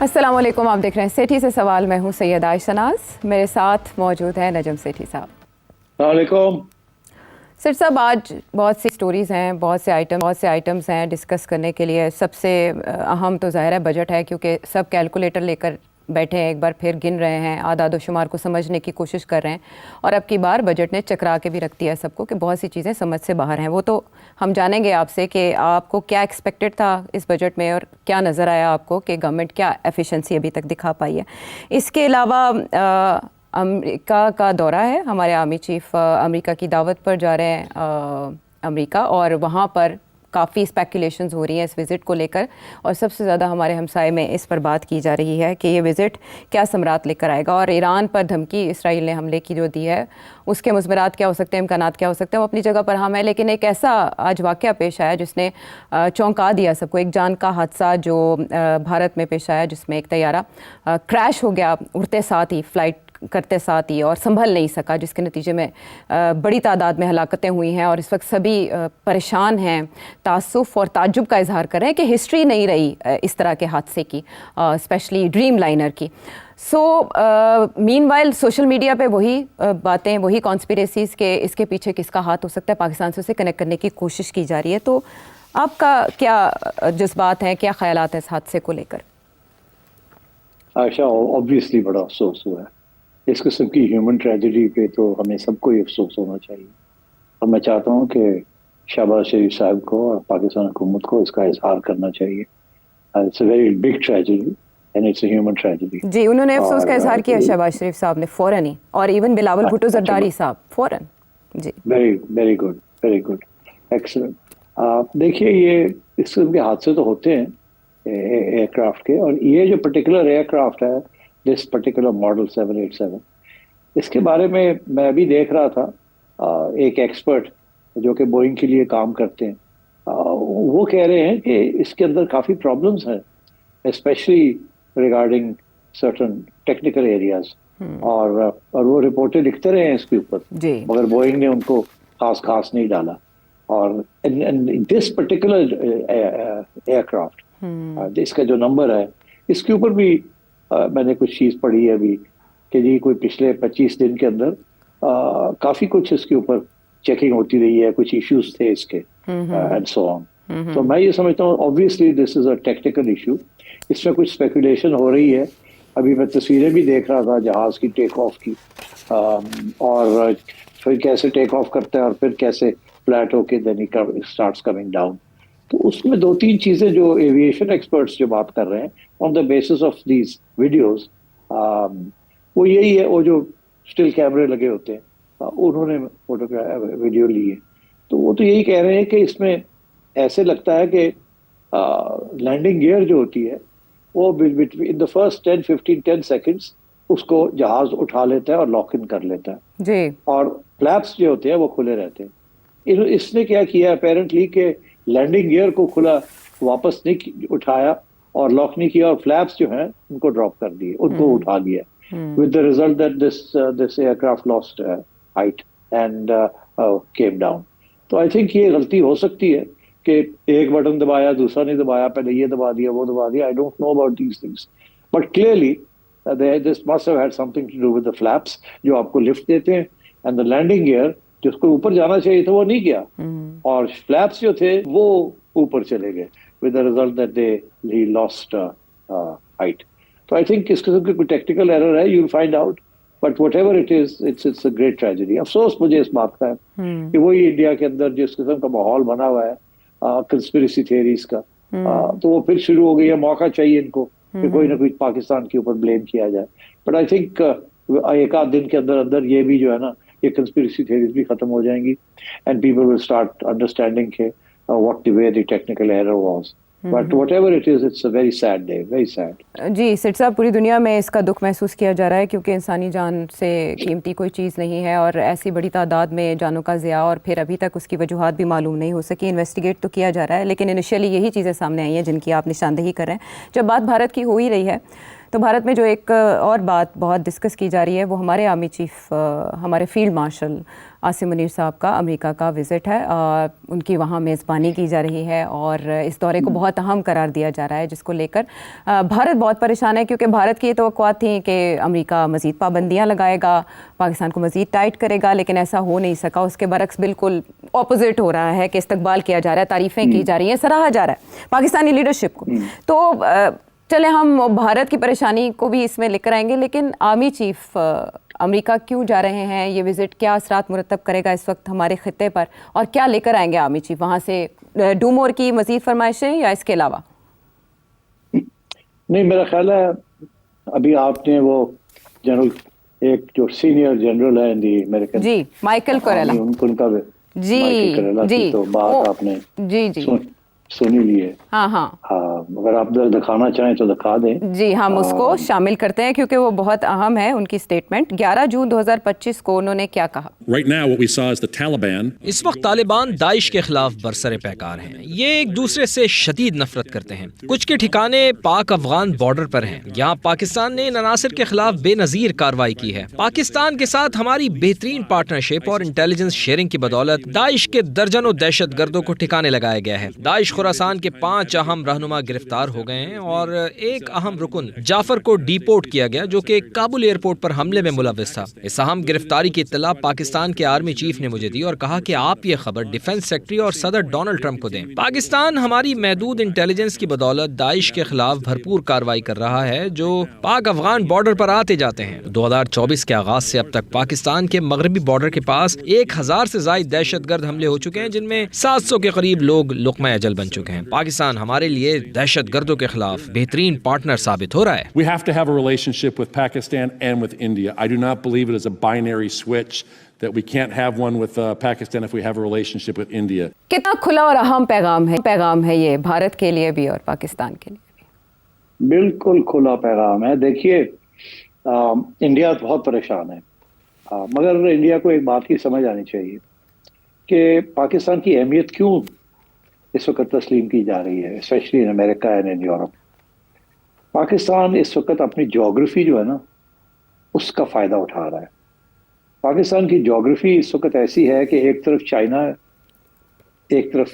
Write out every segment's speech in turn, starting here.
अस्सलाम वालेकुम, आप देख रहे हैं सेठी से सवाल। मैं हूं सैयद आयशा नाज, मेरे साथ मौजूद है नजम सेठी साहब। अस्सलाम वालेकुम। सर साहब, आज बहुत सी स्टोरीज़ हैं, बहुत से आइटम्स हैं डिस्कस करने के लिए। सबसे अहम तो ज़ाहिर है बजट है, क्योंकि सब कैलकुलेटर लेकर बैठे हैं, एक बार फिर गिन रहे हैं, आदाद शुमार को समझने की कोशिश कर रहे हैं। और अब की बार बजट ने चकरा के भी रख दिया सबको कि बहुत सी चीज़ें समझ से बाहर हैं। वो तो हम जानेंगे आपसे कि आपको क्या एक्सपेक्टेड था इस बजट में और क्या नज़र आया आपको कि गवर्नमेंट क्या एफिशिएंसी अभी तक दिखा पाई है। इसके अलावा अमेरिका का दौरा है, हमारे आर्मी चीफ अमेरिका की दावत पर जा रहे हैं अमेरिका, और वहाँ पर काफ़ी स्पेकुलेशंस हो रही हैं इस विज़िट को लेकर। और सबसे ज़्यादा हमारे हमसाए में इस पर बात की जा रही है कि ये विज़िट क्या समरात लेकर आएगा। और ईरान पर धमकी इसराइल ने हमले की जो दी है, उसके मुज़मरात क्या हो सकते हैं, इम्कानात क्या हो सकते हैं, वो अपनी जगह पर हम है। लेकिन एक ऐसा आज वाक़या पेश आया जिसने चौंका दिया सबको। एक जान का हादसा जो भारत में पेश आया, जिसमें एक तैयारा क्रैश हो गया उड़ते साथ ही, फ़्लाइट करते साथ ही, और संभल नहीं सका, जिसके नतीजे में बड़ी तादाद में हलाकतें हुई हैं। और इस वक्त सभी परेशान हैं, तासुफ़ और ताज्जुब का इजहार कर रहे हैं कि हिस्ट्री नहीं रही इस तरह के हादसे की, स्पेशली ड्रीम लाइनर की। सो मीनवाइल सोशल मीडिया पे वही बातें, वही कॉन्स्पिरेसीज़ के इसके पीछे किसका हाथ हो सकता है, पाकिस्तान से उसे कनेक्ट करने की कोशिश की जा रही है। तो आपका क्या जज्बात हैं, क्या ख्यालात हैं इस हादसे को लेकर? आयशा, ऑब्वियसली बड़ा अफसोस हुआ है। इस किस्म की ह्यूमन ट्रेजेडी पे तो हमें सबको ही अफसोस होना चाहिए। और मैं चाहता हूँ कि शहबाज शरीफ साहब को और पाकिस्तान हुकूमत को इसका इजहार करना चाहिए। It's a very big tragedy and it's a human tragedy. जी, उन्होंने अफसोस का इजहार किया शहबाज शरीफ साहब ने फ़ौरन ही, और इवन बिलावल भुट्टो जरदारी साहब फ़ौरन। जी, very very good, very good, excellent. देखिए, ये इस किस्म के हादसे तो होते हैं एयरक्राफ्ट के, और ये जो पर्टिकुलर एयरक्राफ्ट है, दिस पर्टिकुलर मॉडल 787, इसके बारे में मैं अभी देख रहा था। एक एक्सपर्ट जो कि बोइंग के लिए काम करते हैं, वो कह रहे हैं कि इसके अंदर काफ़ी प्रॉब्लम्स हैं, specially regarding certain technical areas. और वो रिपोर्टें लिखते रहे हैं इसके ऊपर, मगर बोइंग ने उनको खास नहीं डाला। और दिस पर्टिकुलर एयरक्राफ्ट, इसका जो नंबर है, इसके ऊपर भी मैंने कुछ चीज़ पढ़ी है अभी कि जी कोई पिछले 25 दिन के अंदर काफ़ी कुछ इसके ऊपर चेकिंग होती रही है, कुछ इश्यूज थे इसके एंड सो ऑन। तो मैं ये समझता हूँ, obviously this is a technical issue. इसमें कुछ स्पेकुलेशन हो रही है। अभी मैं तस्वीरें भी देख रहा था जहाज़ की टेक ऑफ की, और फिर कैसे टेक ऑफ करते हैं और फिर कैसे फ्लैट होके देन ही स्टार्ट्स कमिंग डाउन। तो उसमें दो तीन चीजें जो एविएशन एक्सपर्ट्स जो बात कर रहे हैं on the basis of these videos, वो यही है, वो जो स्टिल कैमरे लगे होते हैं, उन्होंने फोटोग्राफ वीडियो ली है, तो वो तो यही कह रहे हैं कि इसमें ऐसे लगता है कि लैंडिंग गियर जो होती है वो इन द फर्स्ट 10 सेकंड्स उसको जहाज उठा लेता है और लॉक इन कर लेता है जी, और फ्लैप्स जो होते हैं वो खुले रहते हैं। इसने क्या किया अपेरेंटली कि लैंडिंग गियर को खुला वापस नहीं उठाया और लॉक नहीं किया, और फ्लैप्स जो हैं उनको ड्रॉप कर दिए, उनको उठा लिया, with the result that this aircraft lost height and came down. तो आई थिंक ये गलती हो सकती है कि एक बटन दबाया, दूसरा नहीं दबाया, पहले ये दबा दिया, वो दबा दिया। I don't know about these things, but clearly this must have had something to do with the flaps जो आपको लिफ्ट देते हैं, एंड द लैंडिंग गियर जिसको ऊपर जाना चाहिए था वो नहीं गया, और फ्लैप्स जो थे वो ऊपर चले गए, with the result that they lost height. तो आई थिंक इस किस्म की कोई टेक्निकल एरर है, you will find out, but what ever it is, it's a great tragedy. अफसोस मुझे इस बात का है कि वही इंडिया के अंदर जिस किस्म का माहौल बना हुआ है कंस्पिरेसी थियरीज का, तो वो फिर शुरू हो गई है। मौका चाहिए इनको कि कोई ना कोई पाकिस्तान के ऊपर ब्लेम किया जाए, बट आई थिंक एक आध दिन के अंदर अंदर ये भी जो है ना, ये कंस्पिरेसी थियरीज भी खत्म हो जाएंगी, and people will start understanding के what the way the technical error was. But whatever it is, it's a very sad day, very sad. जी सेठ साहब, पूरी दुनिया में इसका दुख महसूस किया जा रहा है, क्योंकि इंसानी जान से कीमती कोई चीज़ नहीं है, और ऐसी बड़ी तादाद में जानों का ज़िया, और फिर अभी तक उसकी वजूहात भी मालूम नहीं हो सकी। इन्वेस्टिगेट तो किया जा रहा है, लेकिन इनिशियली यही चीज़ें सामने आई हैं जिनकी आप निशानदेही कर रहे हैं। जब बात भारत की हो ही रही है, तो भारत में जो एक और बात बहुत डिस्कस की जा रही है वो हमारे आर्मी चीफ हमारे फील्ड मार्शल आसिम मुनीर साहब का अमेरिका का विज़िट है। उनकी वहाँ मेज़बानी की जा रही है और इस दौरे को बहुत अहम करार दिया जा रहा है, जिसको लेकर भारत बहुत परेशान है, क्योंकि भारत की ये तवक्कुआत थी कि अमेरिका मज़ीद पाबंदियाँ लगाएगा, पाकिस्तान को मज़ीद टाइट करेगा, लेकिन ऐसा हो नहीं सका। उसके बरक्स बिल्कुल ऑपोजिट हो रहा है कि इस्तकबाल किया जा रहा है, तारीफ़ें की जा रही हैं, सराहा जा रहा है पाकिस्तानी लीडरशिप को। तो चले हम भारत की परेशानी को भी इसमें लेकर आएंगे, लेकिन आर्मी चीफ अमेरिका क्यों जा रहे हैं, ये विज़िट क्या असरात मुरतब करेगा इस वक्त हमारे ख़ित्ते पर, और क्या लेकर आएंगे आर्मी चीफ वहाँ से? डू मोर की मज़ीद फरमाइशें या इसके अलावा? नहीं, मेरा ख्याल है अभी आपने वो जनरल, एक जो सीनियर जनरल है इन अमेरिकन, जी माइकल कोरेला, उनका जी जी तो बात आपने जी सुनी ली है। हाँ, अगर आप दिखाना चाहें तो दिखा दें। जी हम उसको शामिल करते हैं क्योंकि वो बहुत अहम है। उनकी स्टेटमेंट 11 जून 2025 को उन्होंने क्या कहा? Right now, what we saw is the Taliban. इस वक्त तालिबान दाइश के खिलाफ बरसरे पैकार हैं। ये एक दूसरे से शदीद नफरत करते हैं। कुछ के ठिकाने पाक अफगान बॉर्डर पर हैं। यहाँ पाकिस्तान ने इन अनासिर के खिलाफ बेनजीर कार्रवाई की है। पाकिस्तान के साथ हमारी बेहतरीन पार्टनरशिप और इंटेलिजेंस शेयरिंग की बदौलत दाइश के दर्जनों दहशत गर्दों को ठिकाने लगाया गया है। दाइश खुरासान के 5 अहम रहनुमा गिरफ्तार हो गए हैं और एक अहम रुकन जाफर को डिपोर्ट किया गया, जो कि काबुल एयरपोर्ट पर हमले में मुलविस था। इस अहम गिरफ्तारी की इत्तला पाकिस्तान के आर्मी चीफ ने मुझे दी और कहा कि आप ये खबर डिफेंस सेक्रेटरी और सदर डोनाल्ड ट्रंप को दें। पाकिस्तान हमारी महदूद इंटेलिजेंस की बदौलत दाइश के खिलाफ भरपूर कार्रवाई कर रहा है, जो पाक अफगान बॉर्डर पर आते जाते हैं। 2024 के आगाज से अब तक पाकिस्तान के मगरबी बॉर्डर के पास 1000 से ज्यादा दहशतगर्द हमले हो चुके हैं, जिनमें 700 के करीब लोग लुक़मा अजल बन चुके हैं। पाकिस्तान हमारे लिए दहशतगर्दों के खिलाफ बेहतरीन पार्टनर साबित हो रहा है। We have to have a relationship with Pakistan and with India. I do not believe it is a binary switch that we can't have one with Pakistan if we have a relationship with India. कितना खुला और अहम पैगाम है ये भारत के लिए भी और पाकिस्तान के लिए भी? बिल्कुल खुला पैगाम है। देखिए, इंडिया बहुत परेशान है, मगर इंडिया को एक बात की समझ आनी चाहिए कि पाकिस्तान की अहमियत क्यों इस वक्त तस्लीम की जा रही है, specially in America and in Europe. Pakistan इस वक्त अपनी ज्योग्राफी जो है ना, उसका फ़ायदा उठा रहा है। पाकिस्तान की ज्योग्राफी इस वक्त ऐसी है कि एक तरफ चाइना है, एक तरफ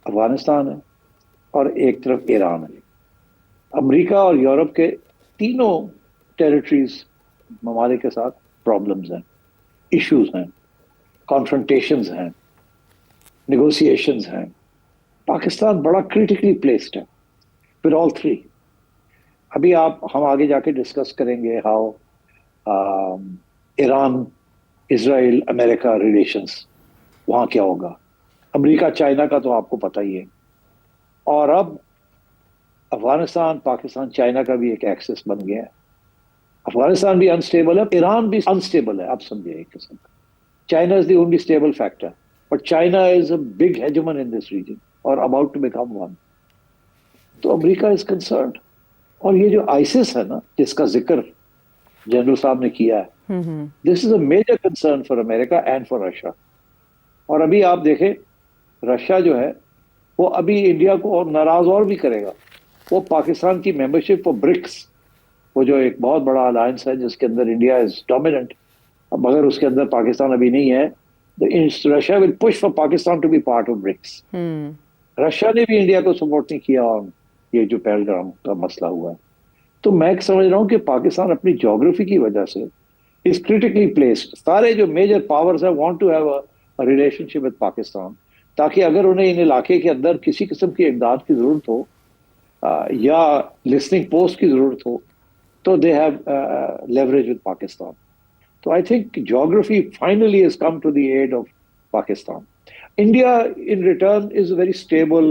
अफगानिस्तान है और एक तरफ ईरान है। अमेरिका और यूरोप के तीनों टेरिटरीज ममालिक के साथ प्रॉब्लम्स हैं, इश्यूज हैं, कॉन्फ्रंटेशंस हैं, नेगोशिएशंस हैं। पाकिस्तान बड़ा क्रिटिकली प्लेस्ड है विद ऑल थ्री। अभी हम आगे जाके डिस्कस करेंगे how Iran, Israel, America relations, वहाँ क्या होगा। अमेरिका चाइना का तो आपको पता ही है, और अब अफगानिस्तान, पाकिस्तान, चाइना का भी एक एक्सेस बन गया है। अफगानिस्तान भी अनस्टेबल है, ईरान भी अनस्टेबल है, आप समझिए एक किस्म का। China is the only stable factor, but China is a big hegemon in this region और अबाउट टू बिकम वन। तो अमेरिका इज कंसर्न्ड। और ये जो आइसिस है ना, जिसका जिक्र जनरल साहब ने किया है, this is a major concern for America and for Russia. और अभी आप देखें, रशिया जो है वो अभी इंडिया को और नाराज और भी करेगा। वो पाकिस्तान की मेंबरशिप फॉर ब्रिक्स, वो जो एक बहुत बड़ा अलायंस है जिसके अंदर इंडिया इज डोमिनेंट, अब अगर उसके अंदर पाकिस्तान अभी नहीं है, तो Russia will push for Pakistan to be part of BRICS. Russia ने भी इंडिया को सपोर्ट नहीं किया और ये जो पहलगाम का मसला हुआ है। तो मैं समझ रहा हूँ कि पाकिस्तान अपनी ज्योग्राफी की वजह से इज क्रिटिकली प्लेस्ड। सारे जो मेजर पावर्स है want to have a relationship with Pakistan, ताकि अगर उन्हें इन इलाके के अंदर किसी किस्म की इमदाद की जरूरत हो या लिसनिंग पोस्ट की जरूरत हो, तो they have leverage with Pakistan. तो I think geography finally has come to the aid of Pakistan. India in return is very stable,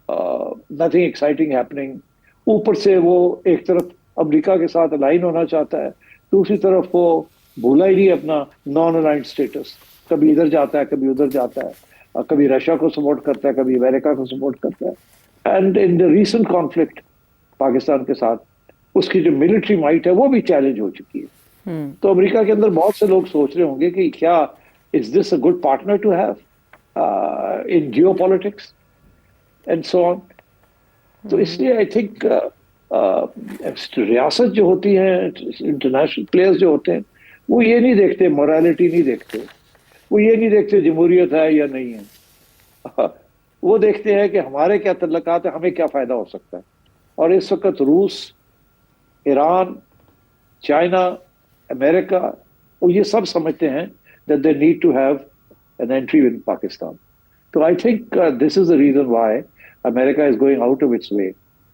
nothing exciting happening. ऊपर से वो एक तरफ अमेरिका के साथ अलाइन होना चाहता है, दूसरी तरफ वो भूला ही नहीं अपना नॉन अलाइंड स्टेटस। कभी इधर जाता है, कभी उधर जाता है, कभी रशिया को सपोर्ट करता है, कभी अमेरिका को सपोर्ट करता है। And in the recent conflict Pakistan के साथ उसकी जो मिलिट्री माइट है वो भी चैलेंज हो चुकी है। तो अमेरिका के अंदर बहुत से लोग सोच रहे होंगे कि क्या is this a good partner to have in geopolitics and so on. तो इसलिए आई थिंक रियासत जो होती है, इंटरनेशनल प्लेयर्स जो होते हैं, वो ये नहीं देखते, मोरालिटी नहीं देखते, वो ये नहीं देखते जमहूरियत है या नहीं है। वो देखते हैं कि हमारे क्या तल्लकात है, हमें क्या फायदा हो सकता है। और इस वक्त रूस, ईरान, चाइना, अमेरिका, वो ये सब समझते हैं that they need to have an entry in Pakistan. So I think this is the reason why America is going out of its way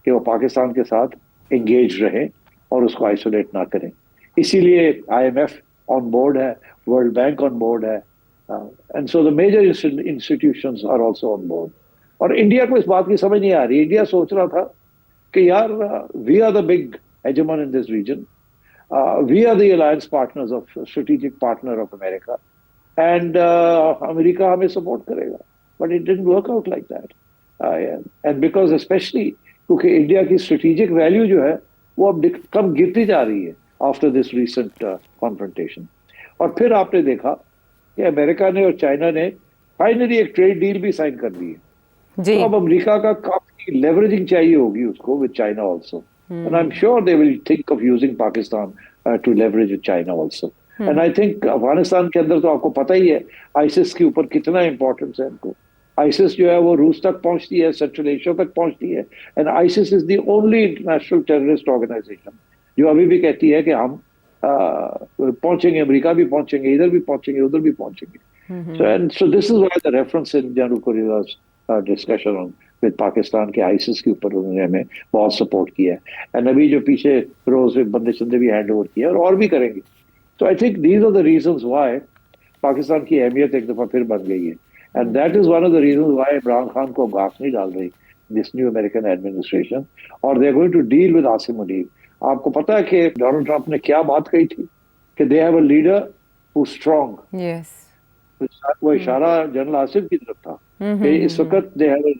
कि वो पाकिस्तान के साथ engage रहे और उसको isolate ना करें। इसीलिए IMF on board है, World Bank on board है, and so the major institutions are also on board. और इंडिया को इस बात की समझ नहीं आ रही। इंडिया सोच रहा था कि यार we are the big hegemon in this region. We are the alliance partners of strategic partner of America, and America हमें सपोर्ट करेगा, but it didn't work out like that. And because especially क्योंकि India की strategic value जो है वो अब कम गिरती जा रही है after this recent confrontation. और फिर आपने देखा कि अमेरिका ने और चाइना ने फाइनली एक ट्रेड डील भी साइन कर दी है। तो अब अमेरिका का काफी लेवरेजिंग चाहिए होगी उसको with China also. And I'm sure they will think of using Pakistan to leverage with China also. And I think Afghanistan के अंदर तो आपको पता ही है आईसिस के ऊपर कितना इंपॉर्टेंस है इनको। आईसिस जो है वो रूस तक पहुंचती है, सेंट्रल एशिया तक पहुंचती है, and ISIS is the only international terrorist organisation जो अभी भी कहती है कि हम पहुंचेंगे, अमेरिका भी पहुंचेंगे, इधर भी पहुंचेंगे, उधर भी पहुंचेंगे। So this is why the reference in General Kurilla's discussion on with Pakistan के आईसिस के ऊपर उन्होंने हमें बहुत सपोर्ट किया है, एंड अभी जो पीछे रोज बंदे चंदे भी हैंड ओवर किया और भी करेंगे। तो I think these are the reasons why Pakistan की अहमियत एक दफा फिर बन गई है, and that is one of the reasons why Imran Khan को घास नहीं डाल रही दिस न्यू अमेरिकन एडमिनिस्ट्रेशन, और they are going to deal with Asim Munir. आपको पता है कि डोनाल्ड ट्रंप ने क्या बात कही थी कि दे have a leader who strong. Yes, वो इशारा जनरल आसिफ की तरफ था कि इस वक्त they have a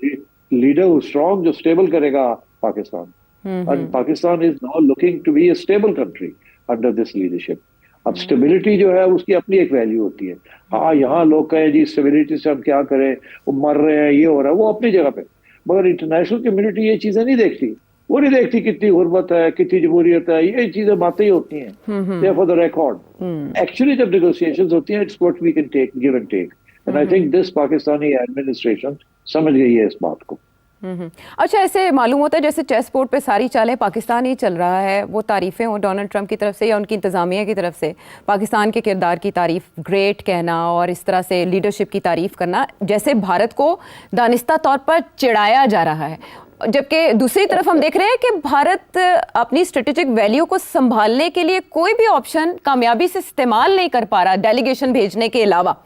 leader who strong, जो स्टेबल करेगा Pakistan, and Pakistan is now looking to be a stable country under this leadership. अब स्टेबिलिटी जो है उसकी अपनी एक वैल्यू होती है। हाँ, यहाँ लोग कहें जी स्टेबिलिटी से हम क्या करें, वो मर रहे हैं, ये हो रहा है, वो अपनी जगह पे, मगर इंटरनेशनल कम्युनिटी ये चीजें नहीं देखती। वो नहीं देखती कितनी गुर्बत है, कितनी जमहूरियत है, ये चीजें बातें ही होती हैं फॉर द रिकॉर्ड। एक्चुअली जब नेगोशिएशंस होती हैं, it's what we can take, give and take, and I think this Pakistani administration समझ गई है इस बात को। अच्छा, ऐसे मालूम होता है जैसे चेस बोर्ड पे सारी चालें पाकिस्तान ही चल रहा है, वो तारीफ़ें हों डोनाल्ड ट्रंप की तरफ से या उनकी इंतज़ामिया की तरफ से, पाकिस्तान के किरदार की तारीफ़ ग्रेट कहना और इस तरह से लीडरशिप की तारीफ़ करना, जैसे भारत को दानिस्ता तौर पर चिढ़ाया जा रहा है। जबकि दूसरी तरफ हम देख रहे हैं कि भारत अपनी स्ट्रेटेजिक वैल्यू को संभालने के लिए कोई भी ऑप्शन कामयाबी से इस्तेमाल नहीं कर पा रहा, डेलीगेशन भेजने के अलावा।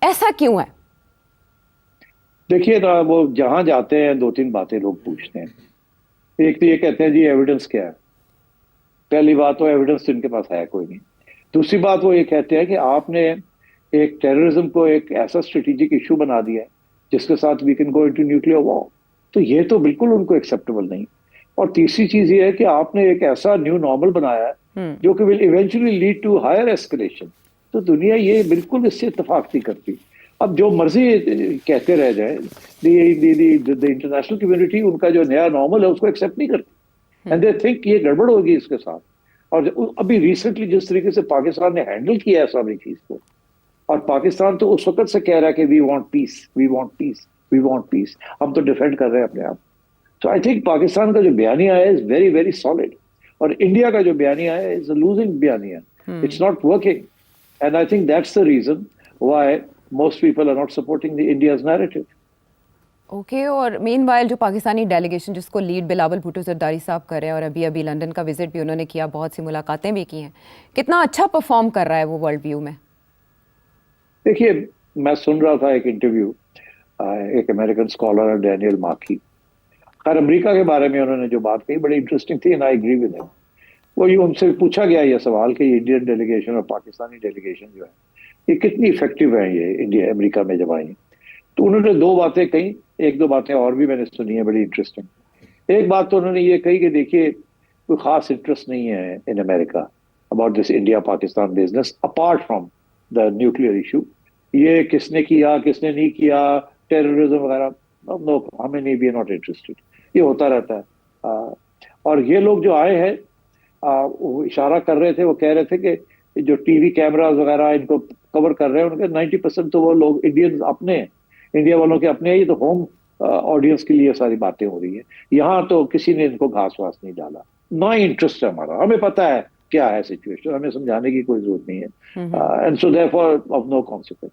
ऐसा क्यों है? देखिए ना, वो जहां जाते हैं दो तीन बातें लोग पूछते हैं। एक तो ये कहते हैं जी एविडेंस क्या है। पहली बात तो एविडेंस तो इनके पास है कोई नहीं। दूसरी बात वो ये कहते हैं कि आपने एक टेररिज्म को एक ऐसा स्ट्रेटेजिक इशू बना दिया है जिसके साथ we can go into nuclear war, तो ये तो बिल्कुल उनको एक्सेप्टेबल नहीं। और तीसरी चीज ये है कि आपने एक ऐसा न्यू नॉर्मल बनाया है जो कि will eventually lead to higher escalation. तो दुनिया ये बिल्कुल इससे इत्तेफाक नहीं करती। अब जो मर्जी कहते रह जाए, द इंटरनेशनल कम्युनिटी उनका जो नया नॉर्मल है उसको एक्सेप्ट नहीं करती, एंड दे थिंक ये गड़बड़ होगी इसके साथ। और अभी रिसेंटली जिस तरीके से पाकिस्तान ने हैंडल किया है सारी चीज को, और पाकिस्तान तो उस वक्त से कह रहा है कि we want peace, we want peace, we want peace, हम तो डिफेंड कर रहे हैं अपने आप। तो आई थिंक पाकिस्तान का जो बयानिया है इज वेरी वेरी सॉलिड, और इंडिया का जो बयानिया है इज अ लूजिंग बयानिया, it's not working, and I think that's the reason why most people are not supporting the India's narrative. Okay, और मीनवाइल जो पाकिस्तानी डेलीगेशन जिसको लीड बिलावल भुट्टो जरदारी साहब कर रहे हैं, और अभी लंदन का विजिट भी उन्होंने किया, बहुत सी मुलाकातें भी की हैं, कितना अच्छा परफॉर्म कर रहा है वो वर्ल्ड व्यू में? देखिए, मैं सुन रहा था एक इंटरव्यू एक अमेरिकन स्कॉलर है डैनियल मार्की, खैर अमेरिका के बारे में उन्होंने जो बात कही बड़ी इंटरेस्टिंग थी, and I agree with him. वो ये उनसे पूछा गया ये सवाल कि इंडियन डेलीगेशन और पाकिस्तानी डेलीगेशन जो है ये कितनी इफेक्टिव है ये इंडिया अमेरिका में जब आई, तो उन्होंने दो बातें कही, एक दो बातें और भी मैंने सुनी है बड़ी इंटरेस्टिंग। एक बात तो उन्होंने ये कही कि देखिए कोई खास इंटरेस्ट नहीं है in America about this India Pakistan business apart from the nuclear issue. ये किसने किया किसने नहीं किया, टेररिज्म वगैरह, नो, हमें नहीं, वी आर नॉट इंटरेस्टेड, ये होता रहता है। और ये लोग जो आए हैं वो इशारा कर रहे थे, वो कह रहे थे कि जो टीवी कैमरास वगैरह इनको कवर कर रहे हैं उनके 90% तो वो लोग इंडियन अपने हैं, इंडिया वालों के अपने हैं। ये तो होम ऑडियंस के लिए सारी बातें हो रही है। यहाँ तो किसी ने इनको घास वास नहीं डाला, ना इंटरेस्ट है हमारा। हमें पता है क्या है सिचुएशन, हमें समझाने की कोई जरूरत नहीं है। And so therefore of no consequence.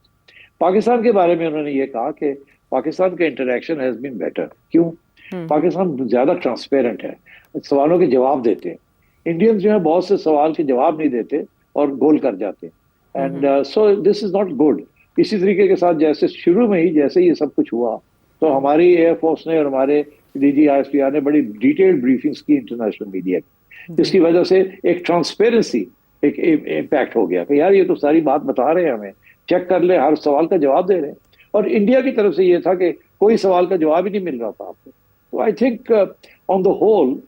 पाकिस्तान के बारे में उन्होंने ये कहा कि पाकिस्तान का इंटरेक्शन हैज बीन बेटर। क्यों? पाकिस्तान ज्यादा ट्रांसपेरेंट है, सवालों के जवाब देते हैं। इंडियंस जो है बहुत से सवाल के जवाब नहीं देते और गोल कर जाते हैं। And so this is not good. इसी तरीके के साथ जैसे शुरू में ही जैसे ये सब कुछ हुआ तो हमारी एयरफोर्स ने और हमारे DGISPR ने बड़ी डिटेल्ड ब्रीफिंग्स की इंटरनेशनल मीडिया की, जिसकी वजह से एक ट्रांसपेरेंसी एक इम्पैक्ट हो गया कि यार ये तो सारी बात बता रहे हैं, हमें चेक कर ले, हर सवाल का जवाब दे रहे हैं। और इंडिया की तरफ से ये था कि कोई सवाल का जवाब ही नहीं मिल रहा था आपको। तो I think on the whole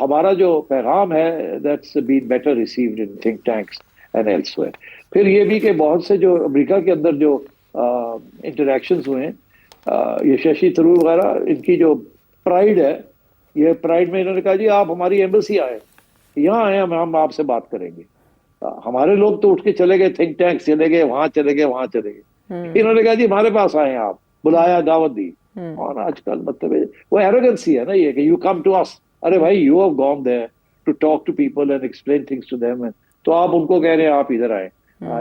हमारा जो पैगाम है that's been better received in think tanks and elsewhere. फिर ये भी कि बहुत से जो अमेरिका के अंदर जो इंटरेक्शंस हुए हैं, ये शशि थरूर वगैरह, इनकी जो प्राइड है, ये प्राइड में इन्होंने कहा जी आप हमारी एम्बेसी आए, यहाँ आए, हम आपसे बात करेंगे। हमारे लोग तो उठ के चले गए, थिंक टैंक चले गए, वहां चले गए, वहां चले गए। इन्होंने कहा जी हमारे पास आए, आप बुलाया, दावत दी। और आजकल मतलब वो एरोगेंसी है ना ये कि यू कम टू अस। अरे भाई you have gone there to talk to people and explain things to them, तो आप उनको कह रहे हैं आप इधर आए।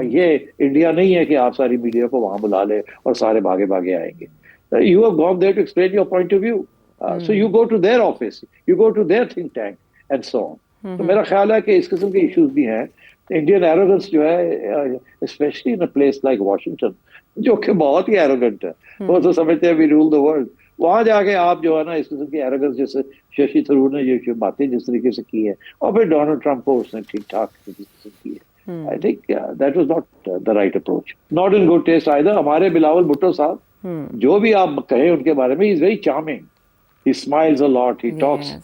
ये इंडिया नहीं है कि आप सारी मीडिया को वहां बुला ले और सारे भागे भागे आएंगे। You have gone there to explain your point of view, so you go to their office, you go to their think tank and so on. तो मेरा ख्याल है कि इस किस्म के इश्यूज भी हैं। इंडियन एरोगेंस जो है, specially in a place like Washington, जो कि बहुत ही एरोगेंट है, वो तो समझते हैं वी रूल द वर्ल्ड। वहां जाके आप जो है ना इस किस्म की एरोगेंस, जैसे शशि थरूर ने ये बातें जिस तरीके से की है, और फिर डोनाल्ड ट्रंप को उसने ठीक ठाक की है, I think that was not the right approach, not in good taste either. हमारे बिलावल भुट्टो साहब, जो भी आप कहें उनके बारे में, is very charming, he smiles a lot, he talks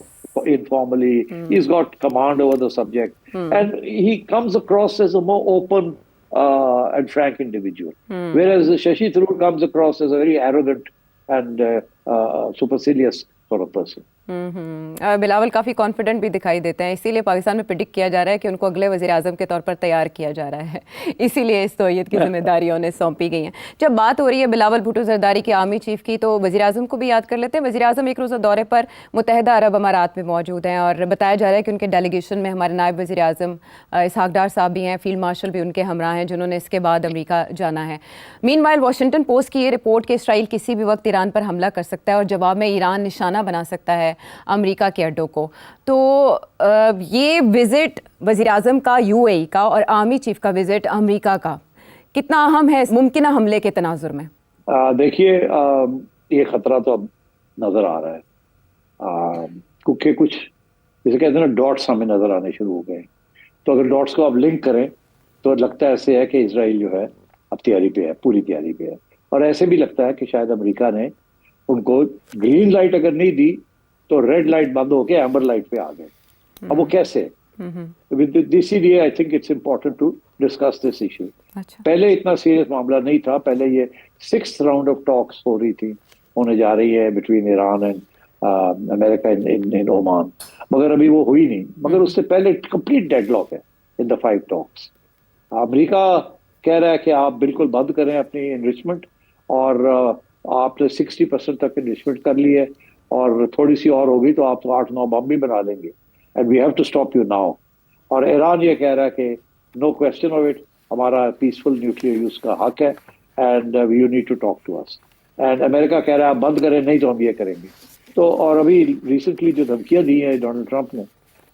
informally, he's got command over the subject, and he comes across as a more open and frank individual, whereas Shashi Tharoor comes across as a very arrogant and supercilious sort of person. Bilawal काफ़ी confident भी दिखाई देते हैं, इसीलिए पाकिस्तान में predict किया जा रहा है कि उनको अगले वज़ीर आज़म के तौर पर तैयार किया जा रहा है, इसीलिए इस तौहीद की जिम्मेदारी उन्हें सौंपी गई हैं। जब बात हो रही है बिलावल भुट्टो ज़रदारी के आर्मी चीफ की, तो वज़ीर आज़म को भी याद कर लेते हैं। वज़ीर आज़म एक रोज़ा दौरे पर मुत्तहिदा अरब अमारात में मौजूद हैं और बताया जा रहा है कि उनके डेलीगेशन में हमारे नायब वज़ीर आज़म इसहाक डार साहब भी हैं, फील्ड मार्शल भी उनके हमरा हैं, जिन्होंने इसके बाद अमेरिका जाना है। मीनवाइल वाशिंगटन पोस्ट की ये रिपोर्ट कि इसराइल किसी भी वक्त ईरान पर हमला कर सकता है और जवाब में ईरान निशाना बना सकता है अमेरिका के अड्डों को। तो ये विजिट वज़ीर आज़म का UAE का और आर्मी चीफ का विजिट अमेरिका का कितना अहम है मुमकिन हमले के तनाजुर में? देखिए, ये खतरा तो अब नजर आ रहा है, क्योंकि कुछ जैसे कहते हैं ना, डॉट्स हमें नजर आने शुरू हो गए। तो अगर डॉट्स को आप लिंक करें तो लगता है ऐसे है कि इसराइल जो है अब तैयारी पे है, पूरी तैयारी पे है। और ऐसे भी लगता है कि शायद अमेरिका ने उनको ग्रीन लाइट अगर नहीं दी तो रेड लाइट बंद होके एम्बर लाइट पे आ गए। अब वो कैसे? इसीलिए I think it's important to discuss this issue. पहले इतना सीरियस मामला नहीं था, पहले ये 6th राउंड ऑफ टॉक्स हो रही थी, होने जा रही है between Iran and America in Oman, मगर अभी वो हुई नहीं। मगर उससे पहले कंप्लीट डेडलॉक है इन द 5 टॉक्स। अमेरिका कह रहा है कि आप बिल्कुल बंद करें अपनी इनरिचमेंट, और आपने 60% तक इनरिचमेंट कर ली है, और थोड़ी सी और होगी तो आप तो 8-9 बम भी बना लेंगे, and we have to stop you now. और ईरान ये कह रहा है कि नो क्वेश्चन ऑफ इट, हमारा पीसफुल न्यूक्लियर यूज का हक है, and you need to talk to us. And America कह रहा है आप बंद करें, नहीं तो हम ये करेंगे। तो और अभी रिसेंटली जो धमकियां दी हैं डोनाल्ड ट्रंप ने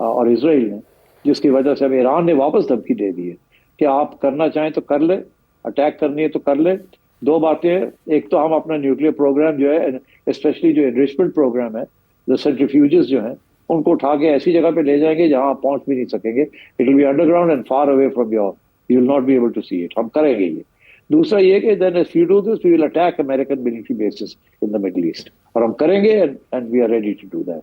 और इसराइल ने, जिसकी वजह से अब ईरान ने वापस धमकी दे दी है कि आप करना चाहें तो कर ले, अटैक करनी है तो कर ले। 2 बातें, एक तो हम अपना न्यूक्लियर प्रोग्राम जो है, स्पेशली जो एनरिचमेंट प्रोग्राम है, जो सेंट्रीफ्यूजेस जो हैं, उनको उठा के ऐसी जगह पे ले जाएंगे जहां आप पहुंच भी नहीं सकेंगे। It will be underground and far away from your, you will not be able to see it. हम करेंगे ये। दूसरा ये कि then if you do this we will attack American military bases in the Middle East, और हम करेंगे and we are ready to do that.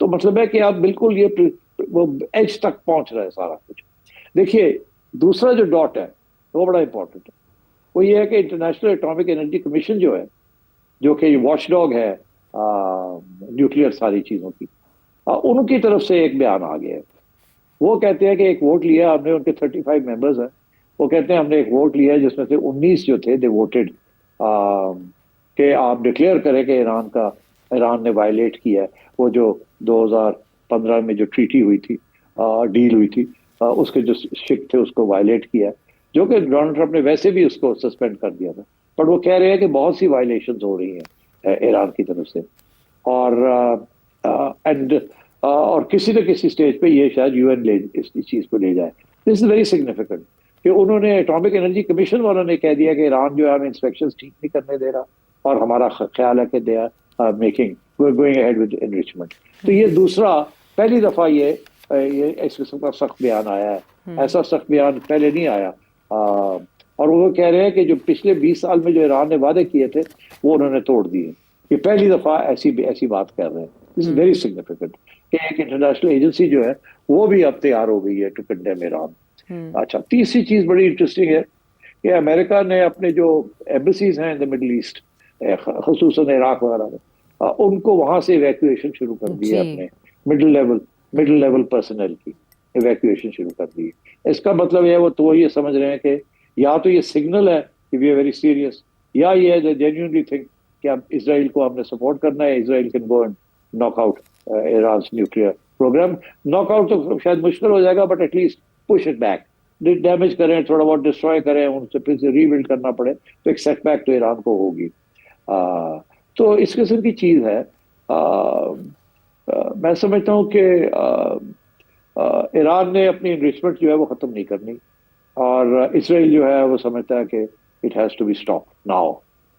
तो मतलब है कि आप बिल्कुल ये वो एज तक पहुंच रहा है सारा कुछ। देखिए, दूसरा जो डॉट है वो बड़ा इंपॉर्टेंट है, वो ये है कि इंटरनेशनल एटॉमिक एनर्जी कमीशन जो है, जो कि वॉचडॉग है न्यूक्लियर सारी चीजों की, उनकी तरफ से एक बयान आ गया है। वो कहते हैं कि एक वोट लिया हमने, उनके 35 मेंबर्स हैं, वो कहते हैं हमने एक वोट लिया है जिसमें से 19 जो थे दे वोटेड कि आप डिक्लेयर करें कि ईरान ने वायलेट किया है वो जो 2015 में जो ट्रीटी हुई थी, डील हुई थी, उसके जो शिक थे उसको वायलेट किया है, जो कि डोनाल्ड ट्रंप ने वैसे भी उसको सस्पेंड कर दिया था। पर वो कह रहे हैं कि बहुत सी वायलेशंस हो रही हैं ईरान की तरफ से, और किसी न किसी स्टेज पे ये शायद यूएन इस चीज को ले जाए। दिस इज वेरी सिग्निफिकेंट कि उन्होंने एटॉमिक एनर्जी कमीशन वालों ने कह दिया कि ईरान जो है हमें इंस्पेक्शंस ठीक नहीं करने दे रहा, और हमारा ख्याल है कि they are making going ahead with enrichment. तो ये दूसरा, पहली दफा ये इस किस्म का सख्त बयान आया है। ऐसा सख्त बयान पहले नहीं आया। और वो कह रहे हैं कि जो पिछले 20 साल में जो ईरान ने वादे किए थे वो उन्होंने तोड़ दिए। ये पहली दफा ऐसी बात कर रहे हैं। दिस इज वेरी सिग्निफिकेंट कि एक इंटरनेशनल एजेंसी जो है वो भी अब तैयार हो गई है टू कंडेम ईरान। अच्छा, तीसरी चीज बड़ी इंटरेस्टिंग है कि अमेरिका ने अपने जो एम्बेसीज हैं इन द मिडल ईस्ट, खसूसन इराक वगैरह में, उनको वहां से इवैक्यूएशन शुरू कर दी है। अपने मिडिल लेवल पर्सनल की इवैक्यूएशन शुरू कर दी है। इसका मतलब है वो ये समझ रहे हैं कि या तो ये सिग्नल है कि वी आर वेरी सीरियस, या ये है जेन्युइनली थिंक कि अब इसराइल को हमने सपोर्ट करना है, Israel can go and knock out Iran nuclear programme. Knockout तो शायद मुश्किल हो जाएगा, but at least push it back, damage करें, थोड़ा बहुत डिस्ट्रॉय करें, उनसे फिर से रीबिल्ड करना पड़े, तो एक सेटबैक तो ईरान को होगी। तो इस किस्म की चीज है। मैं समझता हूँ कि ईरान ने अपनी इन्रिचमेंट जो है वो खत्म नहीं करनी, और इसराइल जो है वो समझता है कि it has to be stop now.